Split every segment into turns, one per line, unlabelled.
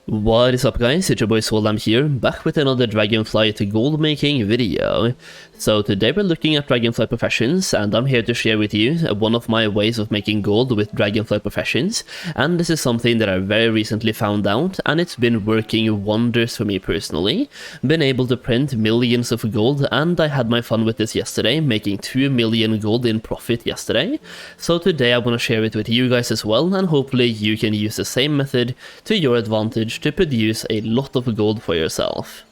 What is up guys, it's your boy Solheim here, back with another Dragonflight gold making video. So today we're looking at Dragonflight professions, and I'm here to share with you one of my ways of making gold with Dragonflight professions. And this is something that I very recently found out, and it's been working wonders for me personally. Been able to print millions of gold, and I had my fun with this yesterday, making 2 million gold in profit yesterday. So today I want to share it with you guys as well, and hopefully you can use the same method to your advantage to produce a lot of gold for yourself.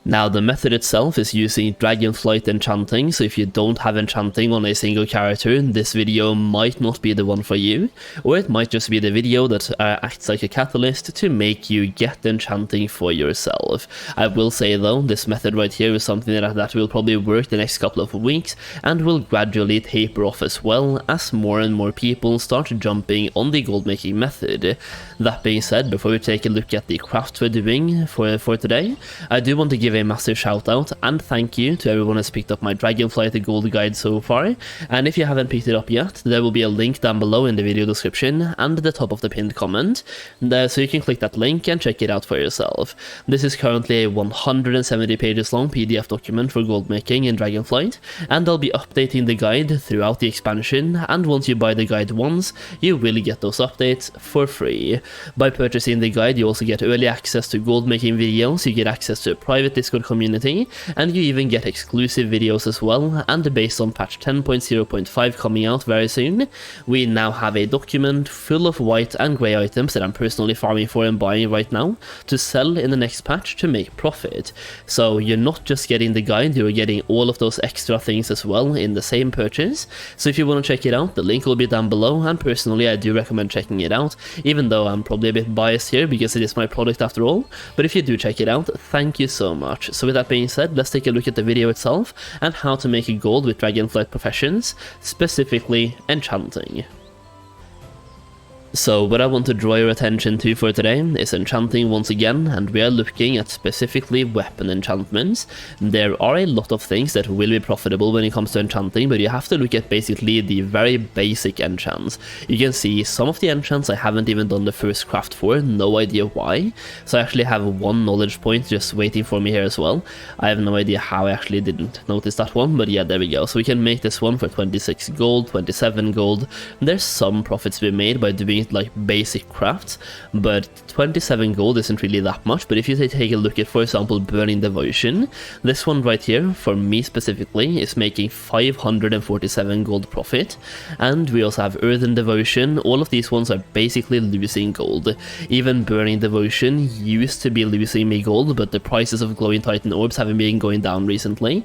Now the method itself is using Dragonflight Enchanting, so if you don't have enchanting on a single character, this video might not be the one for you, or it might just be the video that acts like a catalyst to make you get enchanting for yourself. I will say though, this method right here is something that will probably work the next couple of weeks, and will gradually taper off as well, as more and more people start jumping on the gold making method. That being said, before we take a look at the crafts we're doing for today, I do want to give a massive shout out and thank you to everyone who's picked up my Dragonflight gold guide so far, and if you haven't picked it up yet, there will be a link down below in the video description and the top of the pinned comment, so you can click that link and check it out for yourself. This is currently a 170 pages long PDF document for gold making in Dragonflight, and I'll be updating the guide throughout the expansion, and once you buy the guide once, you will get those updates for free. By purchasing the guide, you also get early access to gold making videos, you get access to a private Discord community, and you even get exclusive videos as well. And based on patch 10.0.5 coming out very soon, we now have a document full of white and grey items that I'm personally farming for and buying right now to sell in the next patch to make profit. So you're not just getting the guide, you're getting all of those extra things as well in the same purchase. So if you want to check it out, the link will be down below, and personally I do recommend checking it out, even though I'm probably a bit biased here because it is my product after all. But if you do check it out, thank you so much. So with that being said, let's take a look at the video itself and how to make a gold with Dragonflight professions, specifically enchanting. So what I want to draw your attention to for today is enchanting once again, and we are looking at specifically weapon enchantments. There are a lot of things that will be profitable when it comes to enchanting, but you have to look at basically the very basic enchants. You can see some of the enchants I haven't even done the first craft for, no idea why. So I actually have one knowledge point just waiting for me here as well. I have no idea how I actually didn't notice that one, but yeah, there we go. So we can make this one for 26 gold, 27 gold. There's some profits to be made by doing it like basic crafts, but 27 gold isn't really that much. But if you take a look at, for example, Burning Devotion, this one right here, for me specifically, is making 547 gold profit. And we also have Earthen Devotion. All of these ones are basically losing gold. Even Burning Devotion used to be losing me gold, but the prices of Glowing Titan orbs haven't been going down recently.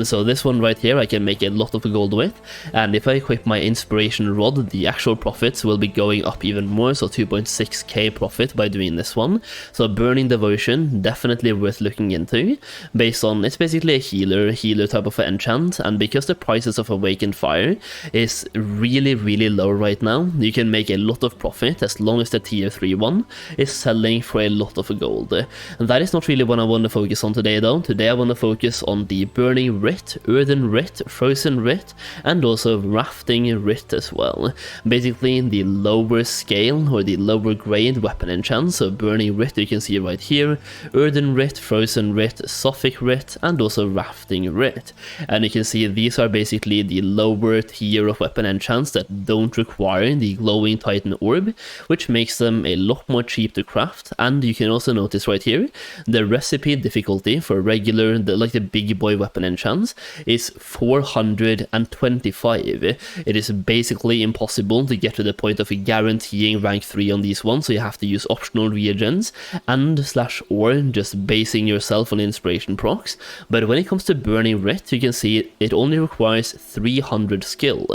So this one right here I can make a lot of gold with, and if I equip my Inspiration Rod, the actual profits will be going up even more, so 2.6k profit by doing this one. So Burning Devotion, definitely worth looking into, based on, it's basically a healer type of enchant, and because the prices of Awakened Fire is really low right now, you can make a lot of profit as long as the tier 3 one is selling for a lot of gold. And that is not really what I want to focus on today though. Today I want to focus on the Burning Writ, Earthen Writ, Frozen Writ, and also Rafting Writ as well. Basically the lower scale or the lower grade weapon enchants. So Burning Writ you can see right here, Earthen Writ, Frozen Writ, Sophic Writ, and also Rafting Writ. And you can see these are basically the lower tier of weapon enchants that don't require the Glowing Titan orb, which makes them a lot more cheap to craft. And you can also notice right here, the recipe difficulty for regular, like the big boy weapon enchants, is 425. It is basically impossible to get to the point of guaranteeing rank 3 on these ones, so you have to use optional reagents and /or just basing yourself on inspiration procs. But when it comes to Burning Writ, you can see it only requires 300 skill.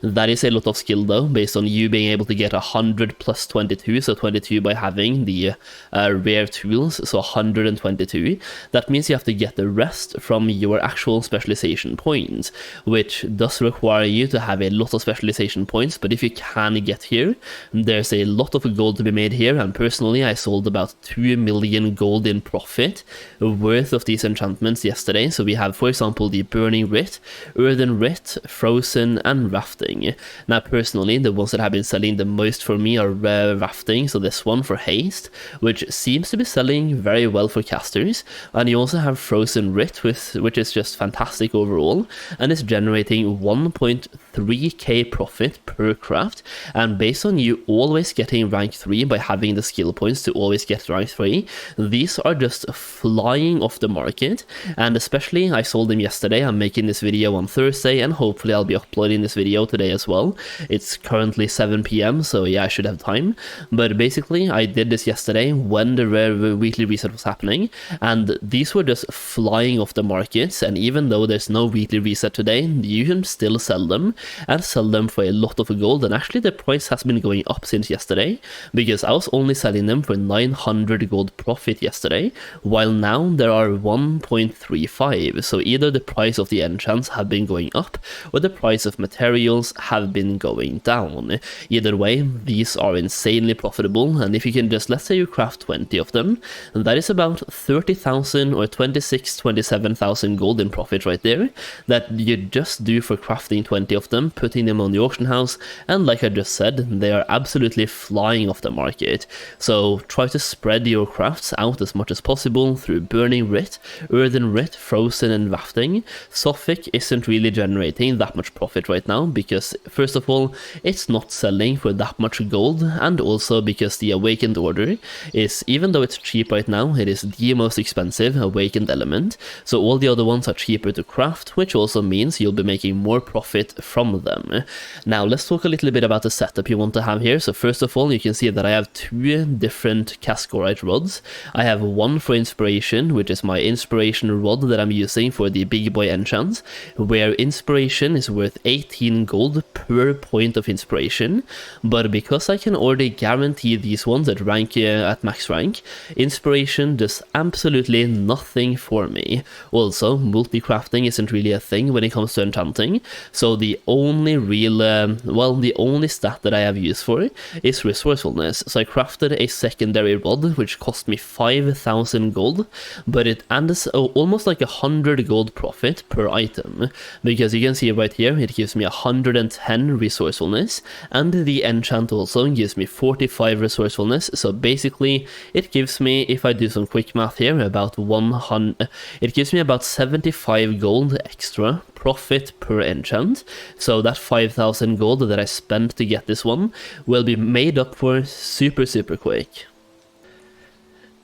That is a lot of skill though, based on you being able to get 100 plus 22, so 22 by having the rare tools, so 122. That means you have to get the rest from your actual specialization points, which does require you to have a lot of specialization points. But if you can get here, here. There's a lot of gold to be made here, and personally I sold about 2 million gold in profit worth of these enchantments yesterday. So we have, for example, the Burning Writ, Earthen Writ, Frozen, and Rafting. Now personally, the ones that have been selling the most for me are Rafting, so this one for haste, which seems to be selling very well for casters, and you also have Frozen Writ, which is just fantastic overall, and is generating 1.3k profit per craft, and based on you always getting rank 3 by having the skill points to always get rank 3, these are just flying off the market. And especially I sold them yesterday. I'm making this video on Thursday, and hopefully I'll be uploading this video today as well. It's currently 7 PM, so yeah, I should have time, but basically I did this yesterday when the rare weekly reset was happening, and these were just flying off the markets. And even though there's no weekly reset today, you can still sell them, and sell them for a lot of gold. And actually the price has been going up since yesterday, because I was only selling them for 900 gold profit yesterday, while now there are 1.35. so either the price of the enchants have been going up, or the price of materials have been going down. Either way, these are insanely profitable, and if you can just, let's say you craft 20 of them, that is about 30,000 or 27,000 gold in profit right there, that you just do for crafting 20 of them, putting them on the auction house, and like I just said, they are absolutely flying off the market. So try to spread your crafts out as much as possible through Burning Writ, Earthen Writ, Frozen, and Rafting. Sophic isn't really generating that much profit right now, because first of all, it's not selling for that much gold, and also because the Awakened Order is, even though it's cheap right now, it is the most expensive Awakened element, so all the other ones are cheaper to craft, which also means you'll be making more profit from them. Now let's talk a little bit about the setup you want to have here. So first of all, you can see that I have 2 different Cascorite rods. I have one for inspiration, which is my inspiration rod that I'm using for the big boy enchants, where inspiration is worth 18 gold per point of inspiration, but because I can already guarantee these ones at rank at max rank, inspiration does absolutely nothing for me. Also, multi-crafting isn't really a thing when it comes to enchanting, so the only real, the only stat that I have use for is resourcefulness. So I crafted a secondary rod which cost me 5,000 gold, but it adds almost like 100 gold profit per item, because you can see right here it gives me 110 resourcefulness, and the enchant also gives me 45 resourcefulness. So basically it gives me, if I do some quick math here, about 100, it gives me about 75 gold extra profit per enchant. So that 5,000 gold that I spent to get this one will be made up for super quick.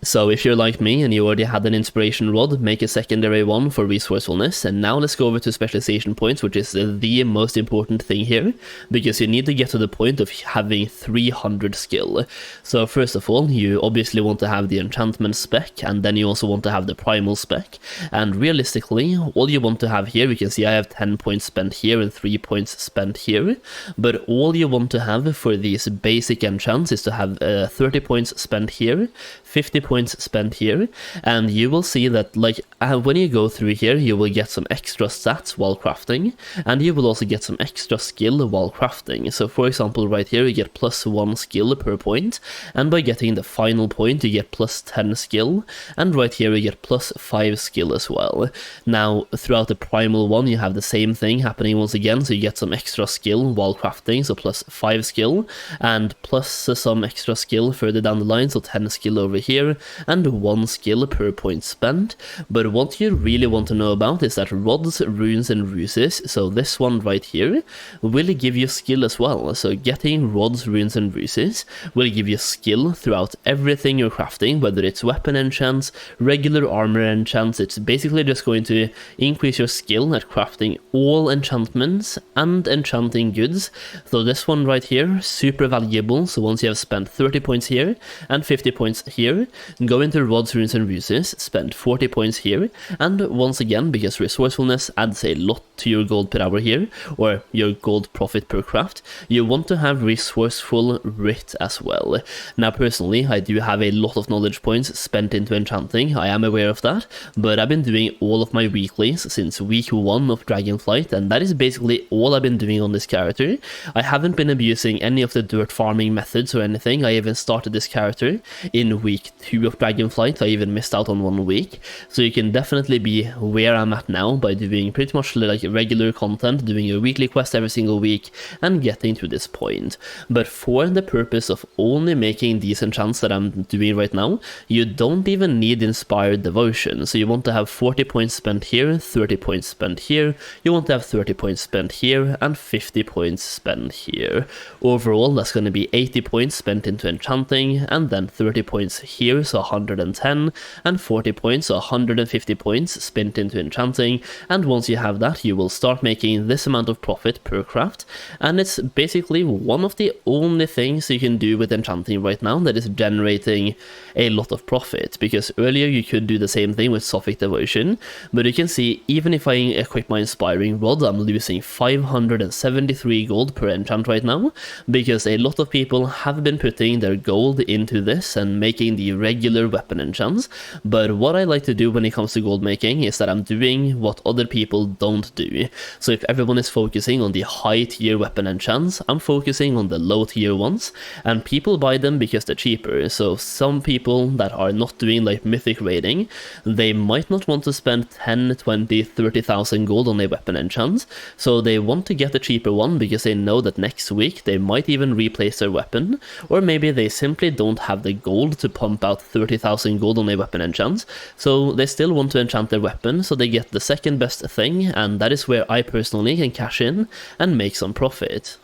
So if you're like me and you already had an inspiration rod, make a secondary one for resourcefulness. And now let's go over to specialization points, which is the most important thing here, because you need to get to the point of having 300 skill. So first of all, you obviously want to have the enchantment spec, and then you also want to have the primal spec. And realistically, all you want to have here, you can see I have 10 points spent here and 3 points spent here, but all you want to have for these basic enchants is to have 30 points spent here, 50 points spent here, and you will see that like when you go through here, you will get some extra stats while crafting, and you will also get some extra skill while crafting. So for example, right here you get +1 skill per point, and by getting the final point you get +10 skill, and right here you get +5 skill as well. Now throughout the primal one you have the same thing happening once again, so you get some extra skill while crafting, so +5 skill, and plus some extra skill further down the line, so 10 skill over here, and 1 skill per point spent. But what you really want to know about is that rods, runes, and ruses, so this one right here, will give you skill as well. So getting rods, runes, and ruses will give you skill throughout everything you're crafting, whether it's weapon enchants, regular armor enchants. It's basically just going to increase your skill at crafting all enchantments and enchanting goods. So this one right here, super valuable. So once you have spent 30 points here and 50 points here, go into rods, runes and ruses, spend 40 points here, and once again, because resourcefulness adds a lot to your gold per hour here, or your gold profit per craft, you want to have resourceful writ as well. Now personally, I do have a lot of knowledge points spent into enchanting, I am aware of that, but I've been doing all of my weeklies since week 1 of Dragonflight, and that is basically all I've been doing on this character. I haven't been abusing any of the dirt farming methods or anything. I even started this character in week 2 of Dragonflight. I even missed out on 1 week, so you can definitely be where I'm at now by doing pretty much like regular content, doing a weekly quest every single week and getting to this point. But for the purpose of only making these enchants that I'm doing right now, you don't even need inspired devotion. So you want to have 40 points spent here, 30 points spent here, you want to have 30 points spent here and 50 points spent here. Overall, that's going to be 80 points spent into enchanting, and then 30 points here, so 110, and 40 points, so 150 points spent into enchanting. And once you have that, you will start making this amount of profit per craft, and it's basically one of the only things you can do with enchanting right now that is generating a lot of profit, because earlier you could do the same thing with Sophic Devotion, but you can see even if I equip my Inspiring Rod, I'm losing 573 gold per enchant right now, because a lot of people have been putting their gold into this and making the regular weapon enchants. But what I like to do when it comes to gold making is that I'm doing what other people don't do. So if everyone is focusing on the high tier weapon enchants, I'm focusing on the low tier ones, and people buy them because they're cheaper. So some people that are not doing like mythic raiding, they might not want to spend 10, 20, 30,000 gold on a weapon enchant, so they want to get a cheaper one because they know that next week they might even replace their weapon, or maybe they simply don't have the gold to pump out 30,000 gold on a weapon enchant, so they still want to enchant their weapon, so they get the second best thing, and that is where I personally can cash in and make some profit.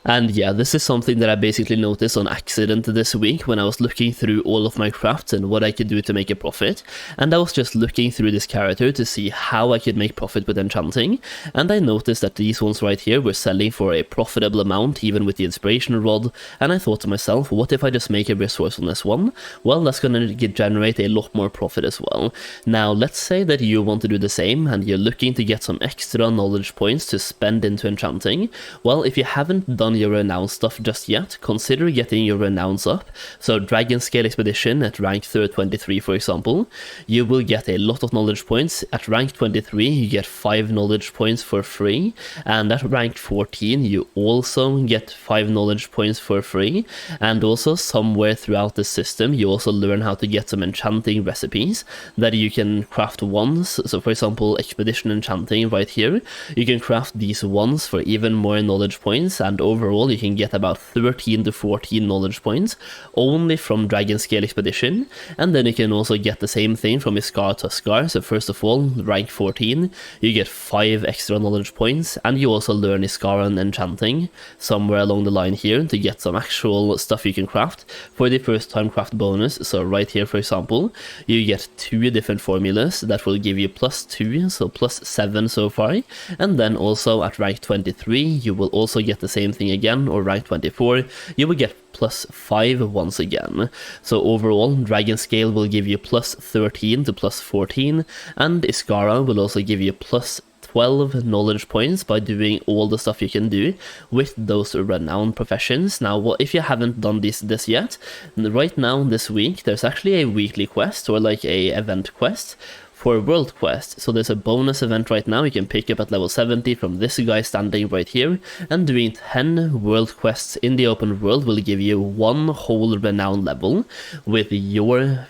And yeah, this is something that I basically noticed on accident this week when I was looking through all of my crafts and what I could do to make a profit. And I was just looking through this character to see how I could make profit with enchanting. And I noticed that these ones right here were selling for a profitable amount, even with the inspiration rod. And I thought to myself, what if I just make a resourcefulness one? Well, that's going to generate a lot more profit as well. Now, let's say that you want to do the same and you're looking to get some extra knowledge points to spend into enchanting. Well, if you haven't done your renown stuff just yet, consider getting your renowns up. So Dragon Scale Expedition at rank 23, for example, you will get a lot of knowledge points. At rank 23 you get 5 knowledge points for free, and at rank 14 you also get 5 knowledge points for free. And also somewhere throughout the system you also learn how to get some enchanting recipes that you can craft once. So for example, Expedition Enchanting right here, you can craft these ones for even more knowledge points, and overall you can get about 13 to 14 knowledge points only from Dragon Scale Expedition. And then you can also get the same thing from Iskar to Iskar. So first of all, rank 14 you get 5 extra knowledge points, and you also learn Iskar and Enchanting somewhere along the line here to get some actual stuff you can craft for the first time craft bonus. So right here, for example, you get 2 different formulas that will give you +2, so +7 so far. And then also at rank 23 you will also get the same thing again, or rank 24 you will get +5 once again. So overall, Dragon Scale will give you +13 to +14, and Iskara will also give you +12 knowledge points by doing all the stuff you can do with those renowned professions. Now, if you haven't done this yet, right now this week there's actually a weekly quest, or like a event quest for World Quest. So there's a bonus event right now you can pick up at level 70 from this guy standing right here, and doing 10 World Quests in the open world will give you 1 whole renown level with your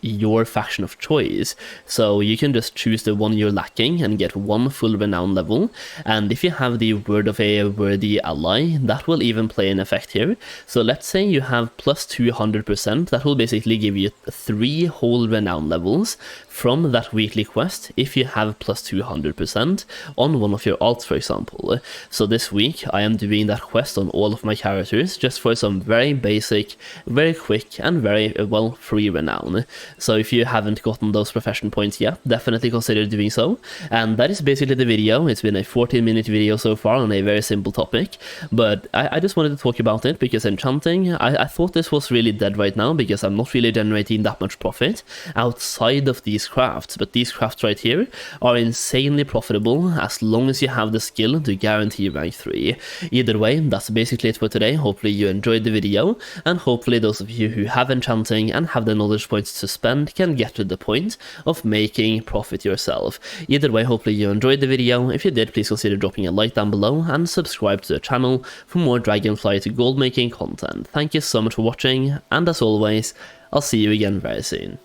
your faction of choice. So you can just choose the one you're lacking and get 1 full renown level, and if you have the word of a worthy ally, that will even play an effect here. So let's say you have +200%, that will basically give you 3 whole renown levels from that weekly quest if you have plus 200% on one of your alts, for example. So this week I am doing that quest on all of my characters just for some very basic, very quick and very well free renown. So if you haven't gotten those profession points yet, definitely consider doing so. And that is basically the video. It's been a 14-minute video so far on a very simple topic, but I just wanted to talk about it because enchanting, I thought this was really dead right now because I'm not really generating that much profit outside of these crafts, but these crafts right here are insanely profitable as long as you have the skill to guarantee rank 3. Either way, that's basically it for today. Hopefully you enjoyed the video, and hopefully those of you who have enchanting and have the knowledge points to spend can get to the point of making profit yourself. Either way, hopefully you enjoyed the video. If you did, please consider dropping a like down below and subscribe to the channel for more Dragonflight gold making content. Thank you so much for watching, and as always, I'll see you again very soon.